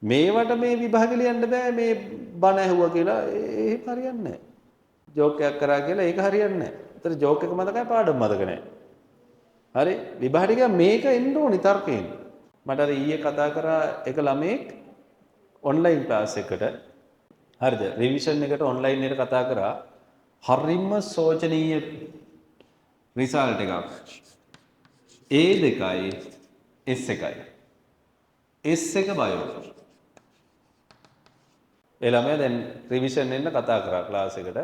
මේවට මේ විභාගෙ ලියන්න බෑ මේ බණ ඇහුවා කියලා ඒක හරියන්නේ නැහැ. ජෝක් එකක් කරා කියලා ඒක හරියන්නේ නැහැ. ඒතර ජෝක් එක මතකයි පාඩම මතක නැහැ. හරි විභාගෙ මේක එන්න ඕනි තර්කයෙන්. මට අර ඊයේ කතා කරා එක ළමෙක් ඔන්ලයින් ක්ලාස් එකකට හරිද රිවිෂන් එකට ඔන්ලයින් එකට කතා කරා හරිම සෝචනීය රිසල්ට් එකක් A2යි S1යි S1 බයෝ ඒ ළමයා දැන් රිවිෂන් එන්න කතා කරා ක්ලාස් එකට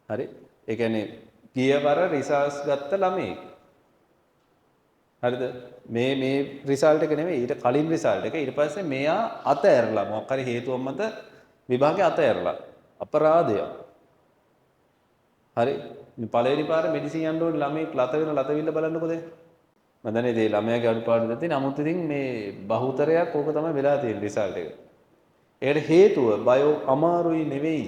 හරි ඒ කියන්නේ ගියවර රිසල්ට්ස් ගත්ත ළමෙක් හරිද මේ රිසල්ට් එක නෙමෙයි ඊට කලින් රිසල්ට් එක ඊට පස්සේ මෙයා අතෑරලා මොකක් හරි හේතුවක් මත විභාගේ අතෑරලා අපරාධය හරි පළවෙනි පාරේ මෙඩිසින් යන්න ඕනේ ළමෙක් ලත වෙන ලතවිල්ල බලන්නකෝ දැන් මම දන්නේ මේ ළමයාගේ අඩුපාඩු දෙති නමුත් ඉතින් මේ බහුතරයක් ඕක තමයි වෙලා තියෙන රිසල්ට් එක ඒකට හේතුව බයෝ අමාරුයි නෙවෙයි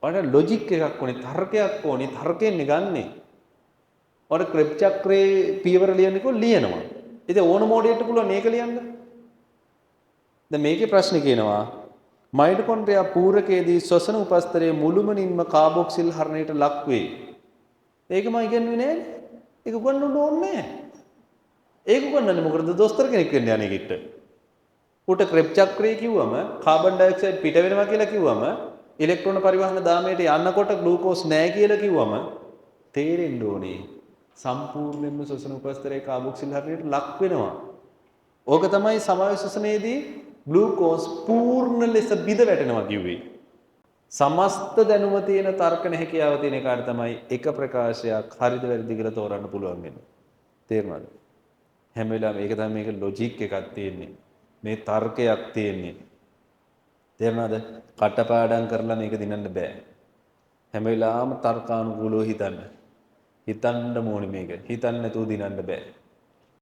ඔයාලට ලොජික් එකක් ඕනේ තර්කයක් ඕනේ තර්කයෙන් ගන්නේ ඔයාලට ක්‍රෙබ් චක්‍රේ පියවර ලියන්නකෝ ලියනවා ඉතින් ඕන මොඩියට පුළුවන් මේක ලියන්න දැන් මේකේ ප්‍රශ්නේ කියනවා මයිටොකොන්ඩ්‍රියා පූරකයේදී ශ්වසන උපස්තරයේ මුළුමනින්ම කාබොක්සිල් හරණයට ලක් වේ. ඒක මම ඉගෙනුවේ නෑනේ. ඒක උගන්වන්න ඕනේ නෑ. ඒක උගන්වන්නේ මොකටද දොස්තර කෙනෙක් වෙන්න යන්නේ කිට්ට. උට ක්‍රෙබ් චක්‍රය කිව්වම කාබන් ඩයොක්සයිඩ් පිට වෙනවා කියලා කිව්වම ඉලෙක්ට්‍රෝන පරිවහන දාමයට යන්නකොට ග්ලූකෝස් නෑ කියලා කිව්වම තේරෙන්න ඕනේ. සම්පූර්ණයෙන්ම ශ්වසන උපස්තරයේ කාබොක්සිල් හරණයට ලක් වෙනවා. ඕක තමයි සමාව ශ්වසනයේදී ග්ලූකෝස් පූර්ණ ලෙස බිඳ වැටෙනවා කිව්වේ. සමස්ත දැනුම තියෙන තර්කන හැකියාව තියෙන කාට තමයි එක ප්‍රකාශයක් හරිද වැරදිද කියලා තෝරන්න පුළුවන් වෙන්නේ. තේරුණාද? හැම වෙලාවෙම ඒක තමයි මේක ලොජික් එකක් තියෙන්නේ. මේ තර්කයක් තියෙන්නේ. තේරුණාද? කටපාඩම් කරලා මේක දිනන්න බෑ. හැම වෙලාවෙම තර්කානුකූලව හිතන්න. හිතන්න ඕනේ මේක. හිතන්න නැතුව දිනන්න බෑ.